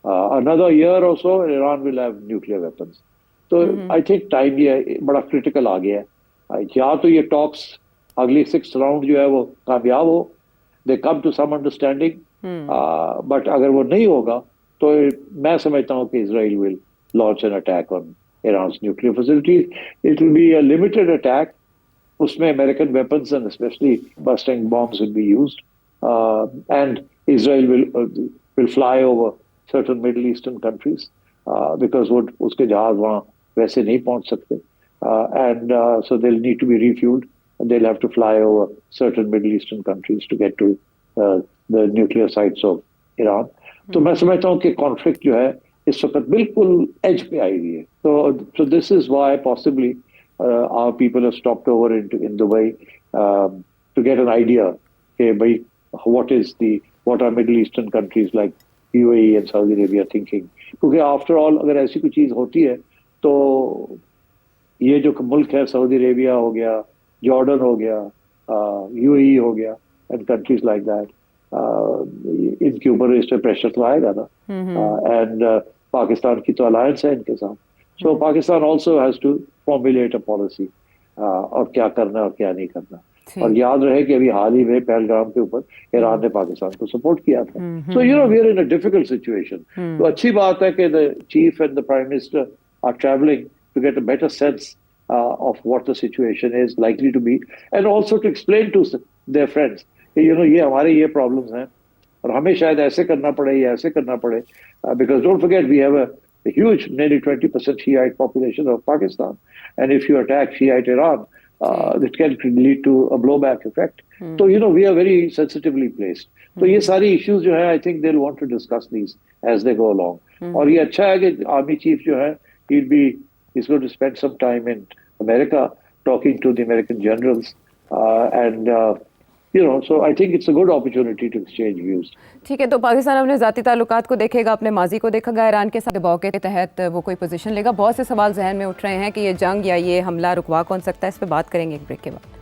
Another year or so Iran will have nuclear weapons. तो आई थिंक टाइम ये बड़ा क्रिटिकल आ गया है। या तो ये टॉक्स अगली 6th राउंड जो है वो कामयाब हो, they come to some understanding, but अगर वो नहीं होगा तो मैं समझता हूँ कि Israel will launch an attack on Iran nuclear facilities. It will be a limited attack, उसमें American weapons and specially busting bombs will be used, and Israel will fly over certain Middle Eastern countries because वो उसके जहाज वहाँ वैसे नहीं पहुंच सकते, and so they'll need to be refueled, and they'll have to fly over certain Middle Eastern countries to get to the nuclear sites of Iran. तो मैं समझता हूँ कि कॉन्फ्लिक्ट जो है इस वक्त बिल्कुल एज पे आई हुई है। So this is why possibly our people have stopped over in Dubai to get an idea कि भाई what are Middle Eastern countries like UAE and Saudi Arabia thinking, क्योंकि आफ्टर ऑल अगर ऐसी कोई चीज होती है तो ये जो मुल्क है, सऊदी अरेबिया हो गया, जॉर्डन हो गया, यूएई हो गया, एंड कंट्रीज लाइक दैट, इनके ऊपर इस पे प्रेशर तो आएगा ना। एंड पाकिस्तान की तो अलायंस है इनके साथ, so Pakistan also has to formulate a policy और क्या करना और क्या नहीं करना। और याद रहे कि अभी हाल ही में पहलगाम के ऊपर ईरान ने पाकिस्तान को सपोर्ट किया था। So you know we are in a difficult situation. तो अच्छी बात है कि the chief and the prime minister are travelling to get a better sense of what the situation is likely to be, and also to explain to their friends कि you know ये हमारे ये problems हैं और हमें शायद ऐसे करना पड़े या ऐसे करना पड़े, because don't forget we have a huge nearly 20% Shiite population of Pakistan, and if you attack Shiite Iran it can lead to a blowback effect. So you know we are very sensitively placed. तो ये सारी issues जो है I think they'll want to discuss these as they go along. और ये अच्छा है कि आर्मी चीफ जो है he's going to spend some time in America talking to the American generals, and you know, so I think it's a good opportunity to exchange views. ठीक है, तो पाकिस्तान अपने ज़ाती ताल्लुकात को देखेगा, अपने माजी को देखेगा, ईरान के साथ दबाव के तहत वो कोई पोजीशन लेगा। बहुत से सवाल जहन में उठ रहे हैं कि ये जंग या ये हमला रुकवा कौन सकता है। इस पर बात करेंगे एक ब्रेक के बाद।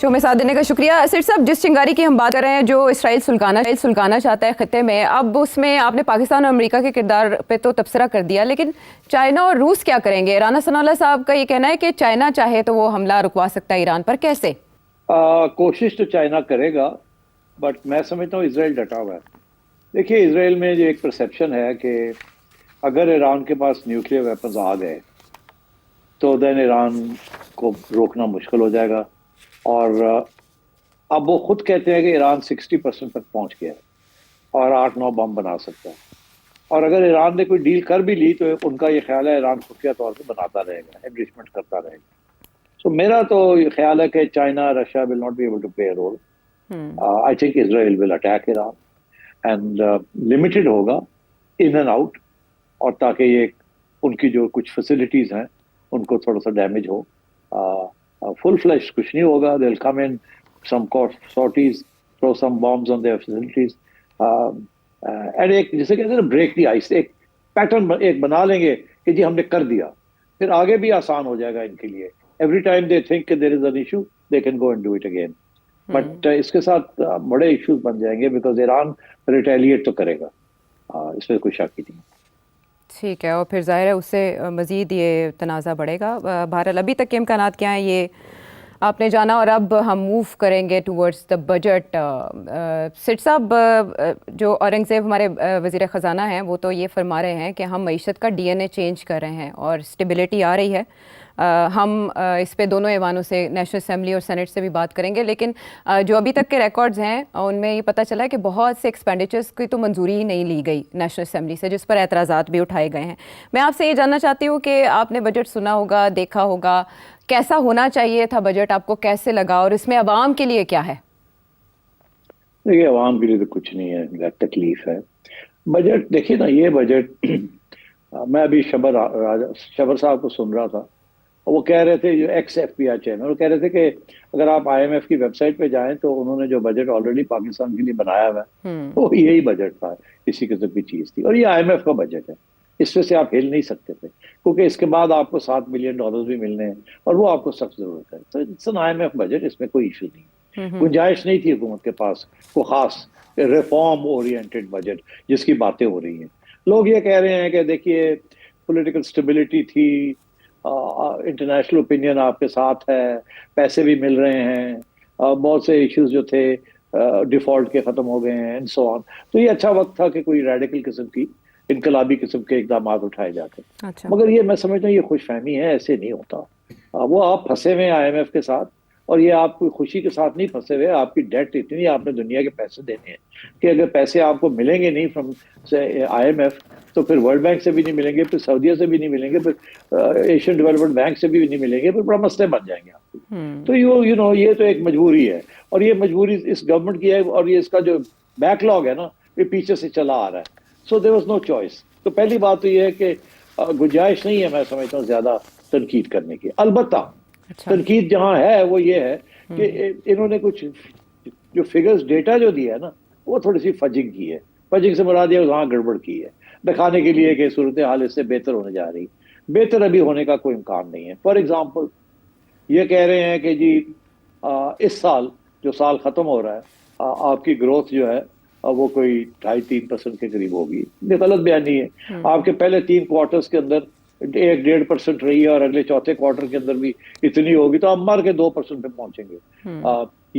शो में साथ देने का शुक्रिया। सिर साहब, जिस चिंगारी की हम बात कर रहे हैं जो इसराइल सुलगाना चाहता है खत्ते में, अब उसमें आपने पाकिस्तान और अमेरिका के किरदार पे तो तबसरा कर दिया, लेकिन चाइना और रूस क्या करेंगे? राना सनाउल्लाह साहब का ये कहना है कि चाइना चाहे तो वो हमला रुकवा सकता है ईरान पर, कैसे? कोशिश तो चाइना करेगा, बट मैं समझता हूँ इसराइल डटा हुआ है। देखिए, इसराइल में जो एक परसेप्शन है कि अगर ईरान के पास न्यूक्लियर वेपन्स आ गए तो देन ईरान को रोकना मुश्किल हो जाएगा, और अब वो खुद कहते हैं कि ईरान 60% तक पहुंच गया है। और 8-9 बम बना सकता है। और अगर ईरान ने कोई डील कर भी ली तो उनका ये ख्याल है ईरान खुफिया तौर पर बनाता रहेगा, एनरिचमेंट करता रहेगा। सो मेरा तो ये ख्याल है कि China, Russia will not be able to play a role. I think Israel will attack Iran and limited होगा इन एंड आउट, और ताकि ये उनकी जो कुछ फैसिलिटीज हैं उनको थोड़ा सा डैमेज हो। फुल फ्लैश कुछ नहीं होगा, they will come in some sorties, throw some bombs on their facilities and एक जिसे कहते हैं ना ब्रेक दी आइस, एक पैटर्न एक बना लेंगे कि जी हमने कर दिया, फिर आगे भी आसान हो जाएगा इनके लिए। Every time they think there is an issue they can go and do it again, but इसके साथ बड़े इश्यूज बन जाएंगे बिकॉज ईरान रिटेलिएट तो करेगा, इसमें कोई शक ही नहीं। ठीक है, और फिर ज़ाहिर है उससे मज़ीद ये तनाज़ा बढ़ेगा। बहरहाल अभी तक के इम्कानात क्या हैं ये आपने जाना, और अब हम मूव करेंगे टूवर्ड्स द बजट। सिट साहब, जो औरंगज़ेब हमारे वज़ीर ख़ज़ाना हैं वो तो ये फरमा रहे हैं कि हम मईशत का DNA चेंज कर रहे हैं और स्टेबिलिटी आ रही है। हम इस पे दोनों ऐवानों से, नेशनल असेंबली और सेनेट से भी बात करेंगे, लेकिन जो अभी तक के रिकॉर्ड्स हैं उनमें ये पता चला है कि बहुत से एक्सपेंडिचर्स की तो मंजूरी ही नहीं ली गई नेशनल असेंबली से, जिस पर एतराज़ात भी उठाए गए हैं। मैं आपसे ये जानना चाहती हूँ कि आपने बजट सुना होगा, देखा होगा, कैसा होना चाहिए था बजट, आपको कैसे लगा, और इसमें आवाम के लिए क्या है? देखिए, आवाम के लिए तो कुछ नहीं है, तकलीफ है। बजट देखिए ना, ये बजट मैं अभी शबर साहब को सुन रहा था, वो कह रहे थे, जो एक्स FBI चैनल, वो कह रहे थे कि अगर आप IMF की वेबसाइट पे जाएं तो उन्होंने जो बजट ऑलरेडी पाकिस्तान के लिए बनाया हुआ है वो यही बजट था, इसी किस्म की चीज थी, और ये IMF का बजट है, इसमें से आप हिल नहीं सकते थे, क्योंकि इसके बाद आपको $7 बिलियन भी मिलने हैं और वो आपको सख्त जरूरत है। तो इट्स एन IMF बजट, इसमें कोई इशू नहीं, गुंजाइश नहीं थी हुकूमत के पास को खास रिफॉर्म ओरिएंटेड बजट जिसकी बातें हो रही हैं। लोग ये कह रहे हैं कि देखिए पॉलिटिकल स्टेबिलिटी थी, इंटरनेशनल ओपिनियन आपके साथ है, पैसे भी मिल रहे हैं, बहुत से इश्यूज जो थे डिफॉल्ट के खत्म हो गए हैं एंड सो ऑन। तो ये अच्छा वक्त था कि कोई रेडिकल किस्म की, इनकलाबी किस्म के इकदाम उठाए जाते। अच्छा। मगर ये मैं समझता हूँ ये खुशफहमी है, ऐसे नहीं होता। वो आप फंसे हुए IMF के साथ, और ये आप कोई खुशी के साथ नहीं फंसे हुए, आपकी डेट इतनी, आपने दुनिया के पैसे देने हैं कि अगर पैसे आपको मिलेंगे नहीं फ्रॉम IMF तो फिर वर्ल्ड बैंक से भी नहीं मिलेंगे, फिर सऊदीया से भी नहीं मिलेंगे, फिर एशियन डेवलपमेंट बैंक से भी नहीं मिलेंगे, फिर बड़ा मसले बन जाएंगे आपको। तो यू नो ये तो एक मजबूरी है, और ये मजबूरी इस गवर्नमेंट की है, और ये इसका जो बैकलॉग है ना ये पीछे से चला आ रहा है। So there was no choice. तो पहली बात तो ये है कि गुंजाइश नहीं है, मैं समझता हूँ, ज्यादा तनकीद करने की। अलबत्ता तनकीद जहाँ है वो ये है कि इन्होंने कुछ जो फिगर्स डेटा जो दिया है ना वो थोड़ी सी फजिंग की है। फजिंग से मुराद ये वहाँ गड़बड़ की है, दिखाने के लिए कि सूरत हाल इससे बेहतर होने जा रही। बेहतर अभी होने का कोई इम्कान नहीं है। फॉर एग्जाम्पल ये कह रहे हैं कि जी इस साल जो साल खत्म हो रहा है आपकी ग्रोथ जो है वो कोई 2.5-3% के करीब होगी। ये गलत बयानी है। आपके पहले 3 क्वार्टर्स के अंदर 1-1.5% रही है और अगले चौथे क्वार्टर के अंदर भी इतनी होगी, तो हम मर के 2% पे पहुंचेंगे।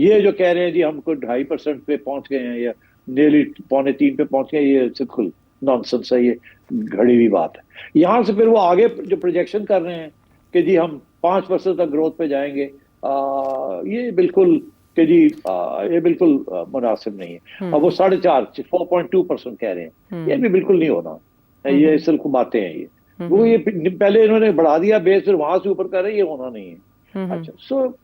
ये जो कह रहे हैं जी हमको 2.5% पे पहुंच गए हैं या नियरली 2.25 पे पहुंच गए, ये बिल्कुल नॉनसेंस है, ये घड़ी हुई बात है। यहाँ से फिर वो आगे जो प्रोजेक्शन कर रहे हैं कि जी हम 5% तक ग्रोथ पे जाएंगे, ये बिल्कुल कि जी ये बिल्कुल मुनासिब नहीं है। और वो 4.5-4.2% कह रहे हैं, ये भी बिल्कुल नहीं होना। ये सिर्फ बातें हैं ये, वो ये पहले इन्होंने बढ़ा दिया बेस, फिर वहां से ऊपर कर रहे हैं, ये होना नहीं है। अच्छा, सो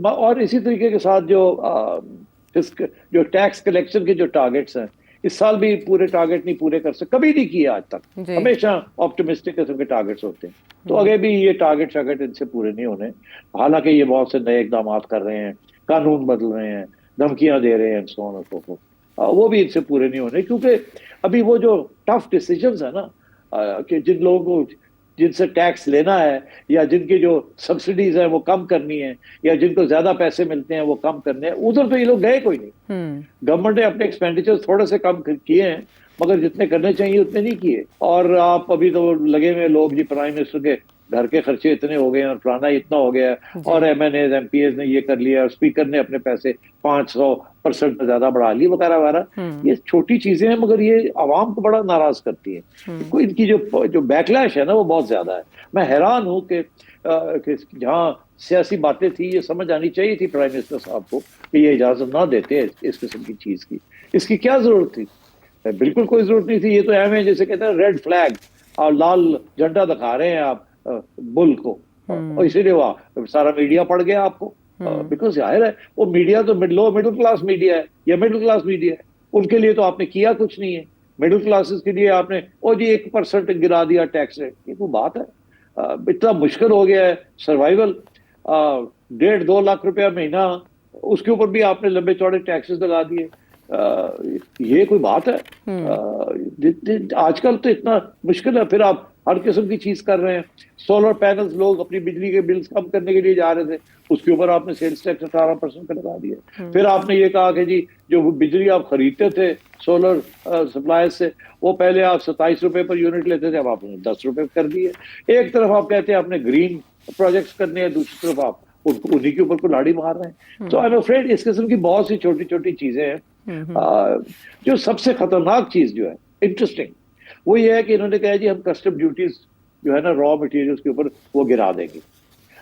और इसी तरीके के साथ जो टैक्स कलेक्शन के जो टारगेट्स हैं, इस साल भी पूरे टारगेट नहीं पूरे कर सकते, कभी नहीं किए आज तक। हमेशा ऑप्टिमिस्टिक किस्म के टारगेट्स होते हैं, तो आगे भी ये टारगेट इनसे पूरे नहीं होने। हालांकि ये बहुत से नए इकदाम कर रहे हैं, कानून बदल रहे हैं, धमकियां दे रहे हैं, सो ऑन और सो फोर्थ, वो भी इनसे पूरे नहीं होने, क्योंकि अभी वो जो टफ डिसीजंस है ना कि जिन लोगों को जिनसे टैक्स लेना है या जिनकी जो सब्सिडीज है वो कम करनी है या जिनको ज्यादा पैसे मिलते हैं वो कम करने हैं, उधर तो ये लोग गए कोई नहीं। गवर्नमेंट ने अपने एक्सपेंडिचर थोड़े से कम किए हैं, मगर जितने करने चाहिए उतने नहीं किए। और आप अभी तो लगे हुए लोग जी प्राइम मिनिस्टर के घर के खर्चे इतने हो गए और फलाना इतना हो गया, और MNAs MPs ने ये कर लिया, और स्पीकर ने अपने पैसे 500% से ज्यादा बढ़ा लिए वगैरह वगैरह। ये छोटी चीजें हैं, मगर ये आवाम को बड़ा नाराज करती है। इनकी जो बैकलैश है ना वो बहुत ज्यादा है। मैं हैरान हूँ कि जहाँ सियासी बातें थी, ये समझ आनी चाहिए थी प्राइम मिनिस्टर साहब को कि ये इजाजत ना देते इस किस्म की चीज की। इसकी क्या जरूरत थी? बिल्कुल कोई जरूरत नहीं थी। ये तो एम है जैसे कहते हैं रेड फ्लैग, और लाल झंडा दिखा रहे हैं आप बुल को, और इसीलिए वह सारा मीडिया पड़ गया आपको। बिकॉज जाहिर है वो मीडिया तो लो मिडिल क्लास मीडिया है या मिडिल क्लास मीडिया है, उनके लिए तो आपने किया कुछ नहीं है। मिडिल क्लासेस के लिए आपने ओ जी 1% गिरा दिया टैक्स रेट, ये कोई बात है? इतना मुश्किल हो गया है सर्वाइवल। 1.5-2 लाख रुपया महीना, उसके ऊपर भी आपने लंबे चौड़े टैक्सेस लगा दिए। ये कोई बात है? आजकल तो इतना मुश्किल है। फिर आप हर किस्म की चीज कर रहे हैं। सोलर पैनल्स, लोग अपनी बिजली के बिल्स कम करने के लिए जा रहे थे, उसके ऊपर आपने सेल्स टैक्स 18% का लगा दिया। फिर आपने ये कहा कि जी जो बिजली आप खरीदते थे सोलर सप्लाई से, वो पहले आप 27 रुपए पर यूनिट लेते थे, अब आपने 10 रुपए कर दिए। एक तरफ आप कहते हैं आपने ग्रीन प्रोजेक्ट्स करने हैं, दूसरी तरफ आप उन्हीं के ऊपर कुल्हाड़ी मार रहे हैं। तो आई एम अफ्रेड इस किस्म की बहुत सी छोटी छोटी चीजें हैं। जो सबसे खतरनाक चीज जो है इंटरेस्टिंग, वो ये है कि इन्होंने कहा जी हम कस्टम ड्यूटीज जो है ना रॉ मटेरियल्स के ऊपर वो गिरा देंगे।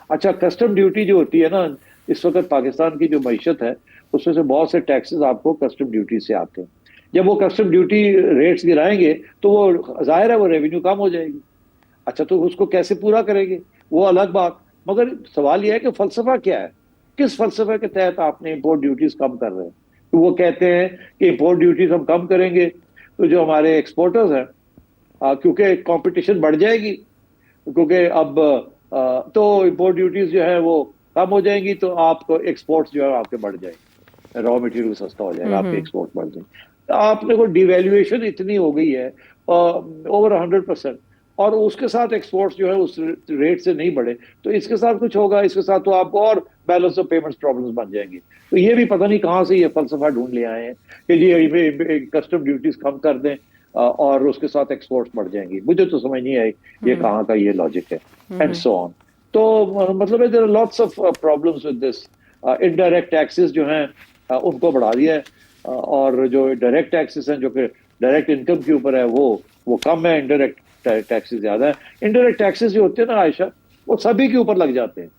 अच्छा, कस्टम ड्यूटी जो होती है ना, इस वक्त पाकिस्तान की जो मईशत है उसमें से बहुत से टैक्सेस आपको कस्टम ड्यूटी से आते हैं। जब वो कस्टम ड्यूटी रेट्स गिराएंगे तो वो जाहिर है वो रेवेन्यू कम हो जाएगी। अच्छा, तो उसको कैसे पूरा करेंगे वो अलग बात, मगर सवाल यह है कि फलसफा क्या है, किस फलसफे के तहत आपने इम्पोर्ट ड्यूटीज कम कर रहे हैं? तो वो कहते हैं कि इम्पोर्ट ड्यूटीज हम कम करेंगे तो जो हमारे एक्सपोर्टर्स हैं, क्योंकि कंपटीशन बढ़ जाएगी, क्योंकि अब तो इम्पोर्ट ड्यूटीज जो है वो कम हो जाएंगी, तो आपको एक्सपोर्ट्स जो है आपके बढ़ जाएंगे, रॉ मटेरियल सस्ता हो जाएगा, आपके एक्सपोर्ट बढ़ जाएंगे। आपने को डिवैल्यूएशन इतनी हो गई है ओवर 100%, और उसके साथ एक्सपोर्ट्स जो है उस रेट से नहीं बढ़े, तो इसके साथ कुछ होगा, इसके साथ तो आपको और बैलेंस ऑफ पेमेंट्स प्रॉब्लम्स बन जाएंगी। तो ये भी पता नहीं कहाँ से ये फलसफा ढूंढ ले आए हैं कि जी कस्टम ड्यूटीज कम कर दें और उसके साथ एक्सपोर्ट्स बढ़ जाएंगी। मुझे तो समझ नहीं आई ये कहाँ का ये लॉजिक है, एंड सो ऑन। तो मतलब there are lots of problems with this. Indirect taxes जो हैं उनको बढ़ा दिया है, और जो डायरेक्ट टैक्सेस हैं जो कि डायरेक्ट इनकम के ऊपर है वो कम है, इनडायरेक्ट टैक्सेस ज्यादा है। इनडायरेक्ट टैक्सेस जो होते हैं ना आयशा, वो सभी के ऊपर लग जाते हैं।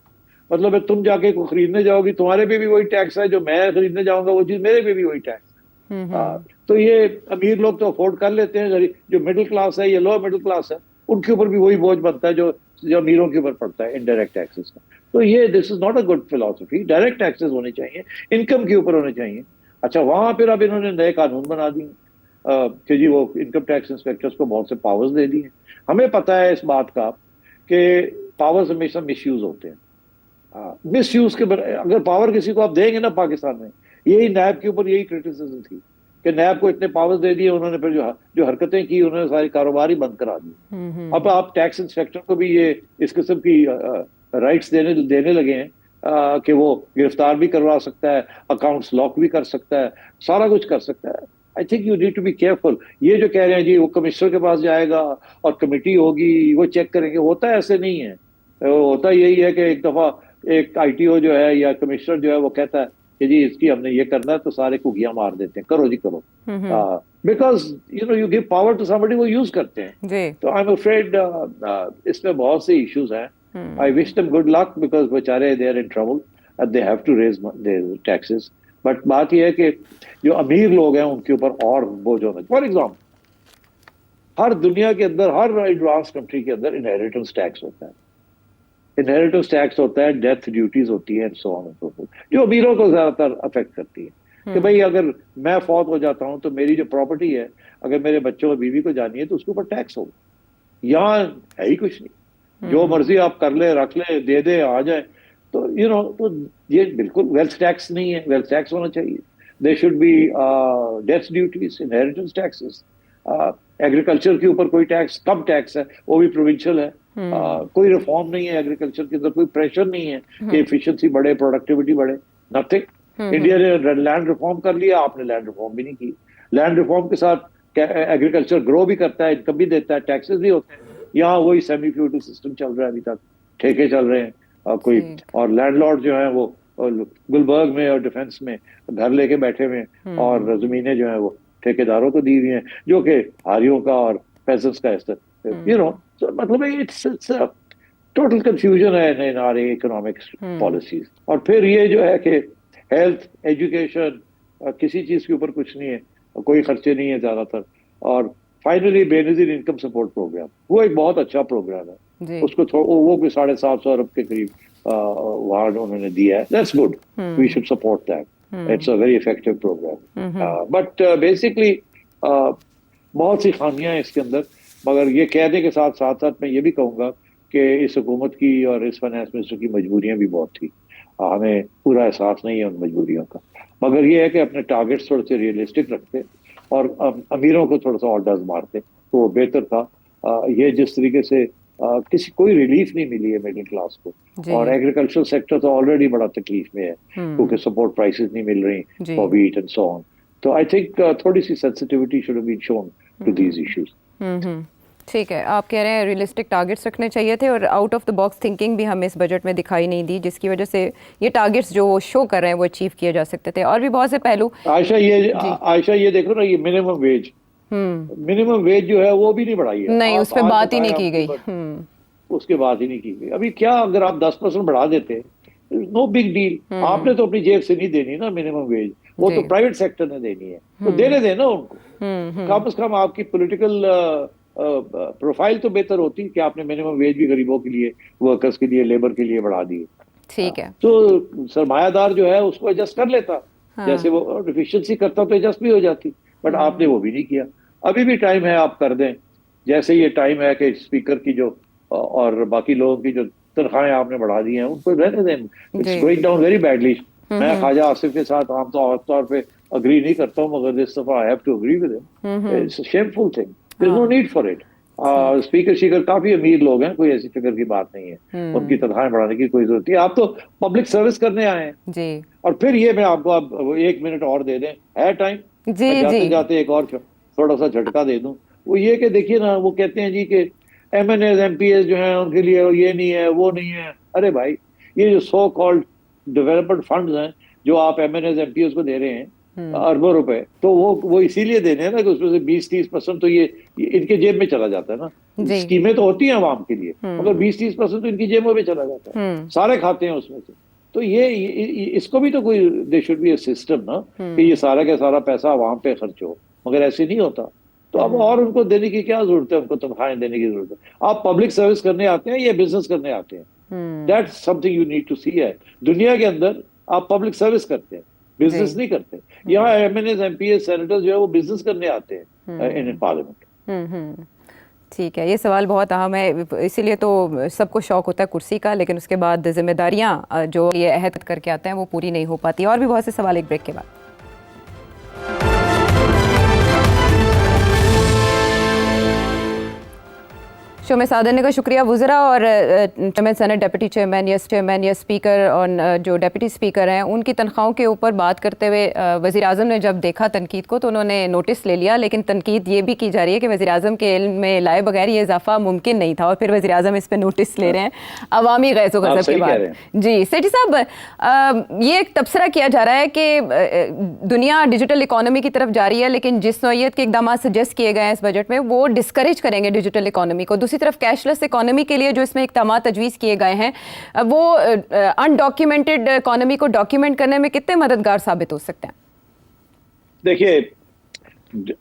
मतलब तुम जाके को खरीदने जाओगी, तुम्हारे पे भी वही टैक्स है, जो मैं खरीदने जाऊंगा वो चीज मेरे पे भी वही टैक्स है। तो ये अमीर लोग तो अफोर्ड कर लेते हैं, जो मिडिल क्लास है या लोअर मिडिल क्लास है उनके ऊपर भी वही बोझ बनता है जो अमीरों के ऊपर पड़ता है इनडायरेक्ट टैक्सेस का। तो ये this is not a good philosophy. Direct taxes होने चाहिए, इनकम के ऊपर होने चाहिए। अच्छा, वहां फिर अब इन्होंने नए कानून बना दिए कि जी वो इनकम टैक्स इंस्पेक्टर्स को बहुत से पावर्स दे दिए। हमें पता है इस बात का कि पावर्स हमेशा मिसयूज होते हैं। मिसयूज के अगर पावर किसी को आप देंगे ना, पाकिस्तान में यही नैब के ऊपर यही क्रिटिसिज्म थी कि नैब को इतने पावर्स दे दिए उन्होंने, फिर जो हरकतें की उन्होंने सारी कारोबार ही बंद करा दी। अब आप टैक्स इंस्पेक्टर को भी ये इस किस्म की राइट्स देने लगे हैं कि वो गिरफ्तार भी करवा सकता है, अकाउंट्स लॉक भी कर सकता है, सारा कुछ कर सकता है। I think you need to be careful. ये जो कह रहे हैं जी वो कमिश्नर के पास जाएगा और कमेटी होगी वो चेक करेंगे, होता है ऐसे नहीं है। होता यही है कि एक दफा एक ITO जो है या कमिश्नर जो है वो कहता है कि जी इसकी हमने ये करना है, तो सारे कुगियां मार देते हैं, करो जी करो, because you give power to somebody, वो यूज करते हैं। तो आई एम अफ्रेड इसमें बहुत से इश्यूज हैं। I wish them good luck because बेचारे they are in trouble and they have to raise their taxes. But बात यह है कि जो अमीर लोग हैं उनके ऊपर और बोझ होना। फॉर एग्जाम्पल, हर दुनिया के अंदर, हर एडवांस कंट्री के अंदर इनहेरिटेंस टैक्स होता है, इनहेरिटेंस टैक्स होता है, डेथ ड्यूटीज होती है, and so on and so fourth, जो अमीरों को ज्यादातर अफेक्ट करती है। कि भाई अगर मैं फौत हो जाता हूं तो मेरी जो प्रॉपर्टी है अगर मेरे बच्चों और बीवी को जानी है तो उसके ऊपर टैक्स होगा। यहाँ है ही कुछ नहीं, जो मर्जी आप कर ले, रख ले, दे दे, आ जाए। तो तो ये बिल्कुल वेल्थ टैक्स नहीं है। वेल्थ टैक्स होना चाहिए। They should be death duties, inheritance taxes. Agriculture के ऊपर कोई टैक्स, कम टैक्स है, वो भी प्रोविंशियल है। कोई रिफॉर्म नहीं है एग्रीकल्चर के अंदर, कोई प्रेशर नहीं है कि एफिशिएंसी बढ़े, प्रोडक्टिविटी बढ़े, नथिंग। इंडिया ने लैंड रिफॉर्म कर लिया, आपने लैंड रिफॉर्म भी नहीं की। लैंड रिफॉर्म के साथ एग्रीकल्चर ग्रो भी करता है, इनकम भी देता है, टैक्सेस भी होते हैं। यहाँ वही सेमी फ्यूडल सिस्टम चल रहा है, अभी तक ठेके चल रहे हैं। कोई और लैंडलॉर्ड जो है वो गुलबर्ग में और डिफेंस में घर लेके बैठे हुए, और जमीनें जो है वो ठेकेदारों को दी हुई हैं, जो कि हारियों का और पैसेंट्स का हिस्सा। मतलब इट्स टोटल कंफ्यूजन है इन आवर इकोनॉमिक्स पॉलिसीज। और फिर ये जो है कि हेल्थ, एजुकेशन, किसी चीज के ऊपर कुछ नहीं है, कोई खर्चे नहीं है ज्यादातर। और finally Benazir income support programme, वो एक बहुत अच्छा प्रोग्राम है। जी। उसको वो कोई 750 अरब के करीब वहां उन्होंने दिया है। That's good, we should support that, it's a very effective programme. But basically बहुत सी खामियां हैं इसके अंदर, मगर ये कहने के साथ साथ साथ मैं ये भी कहूंगा कि इस हुकूमत की और इस फाइनेंस मिनिस्टर की मजबूरियां भी बहुत थी। हमें पूरा एहसास नहीं है उन मजबूरियों का, मगर ये है कि अपने टारगेट्स थोड़े से रियलिस्टिक रखते और अमीरों को थोड़ा सा ऑर्डर्स मारते तो वो बेहतर था। ये जिस तरीके से किसी कोई रिलीफ नहीं मिली है मिडिल क्लास को, और एग्रीकल्चरल सेक्टर तो ऑलरेडी बड़ा तकलीफ में है क्योंकि सपोर्ट प्राइसेस नहीं मिल रही for wheat and so on. तो आई थिंक थोड़ी सी sensitivity should have been shown to these issues. ठीक है, आप कह रहे हैं रियलिस्टिक टारगेट्स रखने चाहिए थे और out of the box thinking भी हमें इस बजट में दिखाई नहीं दी, जिसकी वजह से ये टारगेट्स जो शो कर रहे हैं वो अचीव किए जा सकते थे। और भी बहुत से पहलू। आयशा ये देखो ना, ये मिनिमम वेज जो है वो भी नहीं बढ़ाई है। नहीं, उस पर बात ही नहीं की गई। उसके बात ही नहीं की गई। अभी क्या, अगर आप 10% बढ़ा देते, नो बिग डील। आपने तो अपनी जेब से नहीं देनी ना मिनिमम वेज, वो तो प्राइवेट सेक्टर ने देनी है, तो देने देना उनको। कम से कम आपकी पॉलिटिकल प्रोफाइल तो बेहतर होती कि आपने मिनिमम वेज भी गरीबों के लिए, वर्कर्स के लिए, लेबर के लिए बढ़ा दिए। ठीक है, तो सरमायादार जो है उसको एडजस्ट कर लेता, जैसे वो एफिशिएंसी करता तो एडजस्ट भी हो जाती, बट आपने वो भी नहीं किया। अभी भी टाइम है, आप कर दें। जैसे ये टाइम है कि स्पीकर की जो और बाकी लोगों की जो तनख्वाहें आपने बढ़ा दी हैं उनको रहने दें। It's going down very badly. मैं ख्वाजा आसिफ के साथ आमतौर पे अग्री नहीं करता हूँ, मगर दिस दफा I have to agree with him. It's a shameful thing, there is no need for it. Speaker काफी अमीर लोग हैं, कोई ऐसी फिक्र की बात नहीं है, उनकी तनख्वाहें बढ़ाने की कोई जरूरत नहीं। आप तो पब्लिक सर्विस करने आए हैं जी। और फिर ये मैं आपको अब 1 मिनट और दे दें, है टाइम? जी, जाते जाते एक और थोड़ा सा झटका दे दूं। वो ये कि देखिए ना, वो कहते हैं जी कि MNAs MPs जो हैं उनके लिए ये नहीं है, वो नहीं है। अरे भाई, ये जो सो कॉल्ड डेवलपमेंट फंड्स हैं जो आप MNAs MPs को दे रहे हैं अरबों रुपए, तो वो इसीलिए देने हैं ना कि उसमें से 20-30% तो ये इनके जेब में चला जाता है ना। स्कीमें तो होती हैं आवाम के लिए, मगर 20-30% तो इनकी जेबों में चला जाता है, सारे खाते हैं उसमें से। तो ये इसको भी तो कोई, they should be a system ना कि ये सारा का सारा पैसा आवाम पे खर्च हो, मगर ऐसे नहीं होता। तो अब और उनको देने की क्या जरूरत है, उनको तनख्वाहें देने की जरूरत है? आप पब्लिक सर्विस करने आते हैं या बिजनेस करने आते हैं? That's something you need to see है। दुनिया के अंदर आप पब्लिक सर्विस करते हैं, बिजनेस नहीं करते। यहाँ MNAs MPs सेनेटर्स जो है वो बिजनेस करने आते हैं इन पार्लियामेंट। ठीक है, ये सवाल बहुत अहम है, इसीलिए तो सबको शौक होता है कुर्सी का, लेकिन उसके बाद जिम्मेदारियां जो ये अहद करके आते हैं वो पूरी नहीं हो पाती। और भी बहुत से सवाल एक ब्रेक के बाद। शो में साथ देने का शुक्रिया वज़रा और चेयरमैन सेनेट, डिप्टी चेयरमैन या स्पीकर और जो डिप्टी स्पीकर हैं उनकी तनख्वाहों के ऊपर बात करते हुए वज़ीर आज़म ने जब देखा तनकीद को तो उन्होंने नोटिस ले लिया, लेकिन तनकीद ये भी की जा रही है कि वज़ीर आज़म के इल्म में लाए बगैर ये इजाफा मुमकिन नहीं था, और फिर वज़ीर आज़म इस पर नोटिस ले रहे हैं अवामी गैज़ो गज़ब के बाद। जी सेठी साहब, ये एक तबसरा किया जा रहा है कि दुनिया डिजिटल इकॉनमी की तरफ जा रही है, लेकिन जिस नौइयत के इकदाम सजेस्ट किए गए हैं इस बजट में वो डिस्करेज करेंगे डिजिटल इकॉनमी को। दूसरी तरफ कैशलेस इकोनॉमी के लिए जो इसमें इक़दाम तजवीज़ किए गए हैं वो अनडॉक्यूमेंटेड इकोनॉमी को डॉक्यूमेंट करने में कितने मददगार साबित हो सकते हैं? देखिए,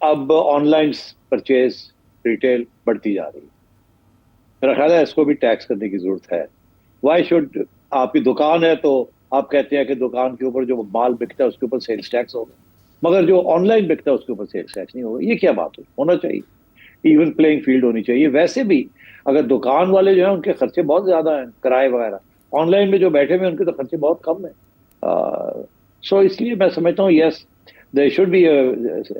अब ऑनलाइन परचेज रिटेल बढ़ती जा रही है, मेरा ख्याल है इसको भी टैक्स करने की जरूरत है। वाई शुड, आपकी दुकान है तो आप कहते हैं कि दुकान के ऊपर जो माल बिकता है उसके ऊपर सेल्स टैक्स होगा, मगर जो ऑनलाइन बिकता है उसके ऊपर सेल्स टैक्स नहीं होगा। ये क्या बात है? होना चाहिए, इवन प्लेइंग फील्ड होनी चाहिए। वैसे भी अगर दुकान वाले जो हैं उनके खर्चे बहुत ज्यादा हैं, किराए वगैरह, ऑनलाइन में जो बैठे हुए उनके तो खर्चे बहुत कम है। सो इसलिए मैं समझता हूँ yes, there should be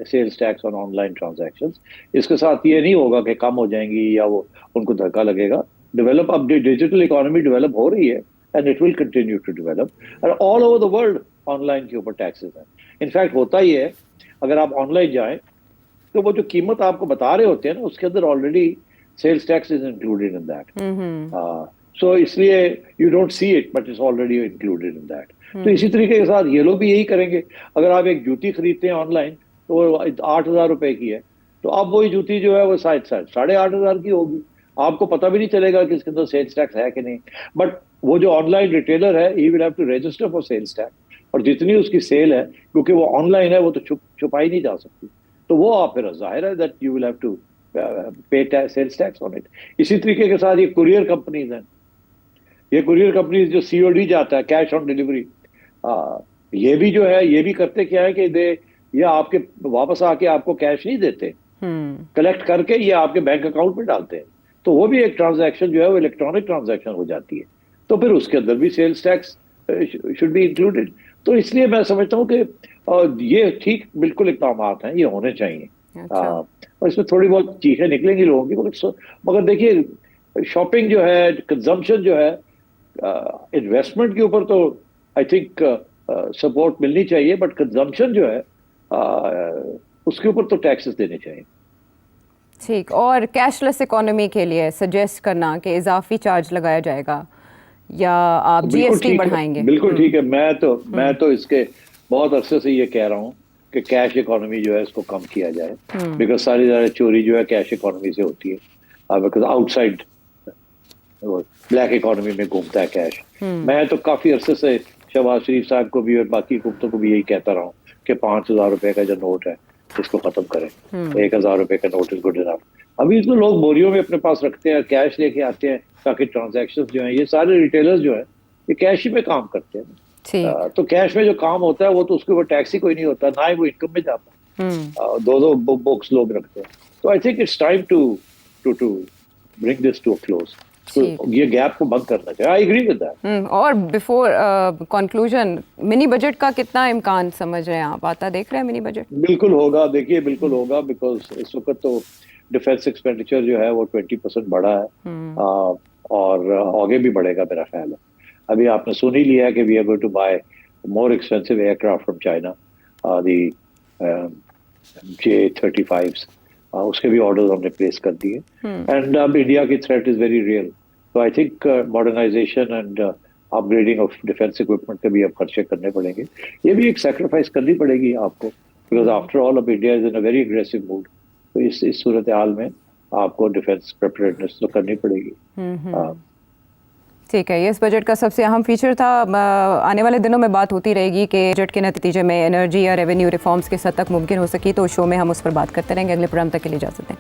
sales tax on online transactions. इसके साथ ये नहीं होगा कि कम हो जाएंगी या वो उनको धक्का लगेगा। डेवलप, अब डिजिटल इकोनॉमी डेवलप हो रही है and it will continue to develop. All over the world online के ऊपर टैक्सेस हैं। इनफैक्ट होता ही है, अगर आप ऑनलाइन जाएं तो वो जो कीमत आपको बता रहे होते हैं ना उसके अंदर already sales tax is included in that. So इसलिए you don't see it but it's already included in that. तो इसी तरीके के साथ ये लोग भी यही करेंगे। अगर आप एक जूती खरीदते हैं ऑनलाइन तो वो 8,000 रुपए की है, तो अब वही जूती जो है वो 8,500 की होगी। आपको पता भी नहीं चलेगा कि इसके अंदर सेल्स टैक्स है कि नहीं, बट वो जो ऑनलाइन रिटेलर है he will have to register for sales tax, और जितनी उसकी सेल है क्योंकि वो ऑनलाइन है वो तो छुपाई नहीं जा सकती, तो वो आप फिर जाहिर है that you will have to pay sales tax on it. इसी तरीके के साथ ये कुरियर कंपनीज हैं, ये कुरियर कंपनीज जो COD जाता है, कैश ऑन डिलीवरी, ये भी जो है, ये भी करते क्या है कि ये आपके वापस आके आपको कैश नहीं देते, कलेक्ट करके ये आपके बैंक अकाउंट में डालते हैं। तो वो भी एक ट्रांजैक्शन जो है वो इलेक्ट्रॉनिक ट्रांजैक्शन हो जाती है, तो फिर उसके अंदर भी sales tax should be included. तो इसलिए मैं समझता हूँ कि ये ठीक बिल्कुल इकदाम हैं, ये होने चाहिए। अच्छा। और इसमें थोड़ी बहुत चीखें निकलेंगी लोगों की, मगर देखिए शॉपिंग जो है, कंजम्पशन जो है, इन्वेस्टमेंट के ऊपर तो आई थिंक सपोर्ट मिलनी चाहिए, बट कंजम्पशन जो है उसके ऊपर तो टैक्सेस देने चाहिए। ठीक। और कैशलेस इकोनॉमी के लिए सजेस्ट करना कि इजाफी चार्ज लगाया जाएगा या आप GST बढ़ाएंगे? बिल्कुल ठीक है। मैं तो इसके बहुत अरसे से ये कह रहा हूँ कि कैश इकोनॉमी जो है इसको कम किया जाए, बिकॉज सारी ज़्यादा चोरी जो है कैश इकोनॉमी से होती है, बिकॉज आउटसाइड ब्लैक इकोनॉमी में घूमता है कैश। मैं तो काफी अरसे से शहबाज शरीफ साहब को भी और बाकी हुकूमतों को भी यही कहता रहा हूँ कि 5,000 रुपए का जो नोट है इसको खत्म करें, 1,000 रुपए का नोट इज गुड इनफ। अभी तो लोग बोरियों में अपने पास रखते हैं, कैश लेके आते हैं, ताकि ट्रांजैक्शंस जो हैं, ये सारे रिटेलर्स जो है ये कैश ही में काम करते हैं। तो कैश में जो काम होता है वो तो उसके ऊपर टैक्स ही कोई नहीं होता, ना ही वो इनकम में जाता। दो बुक्स लोग रखते हैं। तो I think it's time to bring this to a close. तो ये गैप को बंद करना चाहिए। I agree with that. और बिफोर कंक्लूजन, मिनी बजट का कितना इम्कान समझ रहे हैं आप? आता देख रहे हैं मिनी बजट? बिल्कुल होगा, देखिए बिल्कुल होगा, बिकॉज इस वक्त तो डिफेंस एक्सपेंडिचर जो है वो 20% बढ़ा है, और आगे भी बढ़ेगा मेरा ख्याल है। अभी आपने सुन ही लिया कि we are going to buy more expensive aircraft from China, the J-35s, उसके भी ऑर्डर्स हमने प्लेस कर दिए। एंड अब इंडिया की थ्रेट इज वेरी रियल, तो I think modernisation and upgrading of defence equipment के भी अब खर्चे करने पड़ेंगे। ये भी एक सेक्रीफाइस करनी पड़ेगी आपको, बिकॉज आफ्टर ऑल अब India is in a very aggressive mood. तो इस सूरत हाल में आपको डिफेंस प्रिपरेडनेस तो करनी पड़ेगी। ठीक है, ये इस बजट का सबसे अहम फीचर था। आने वाले दिनों में बात होती रहेगी कि बजट के नतीजे में एनर्जी या रेवेन्यू रिफॉर्म्स किस हद तक मुमकिन हो सकी, तो शो में हम उस पर बात करते रहेंगे। अगले प्रोग्राम तक के लिए इजाज़त दें।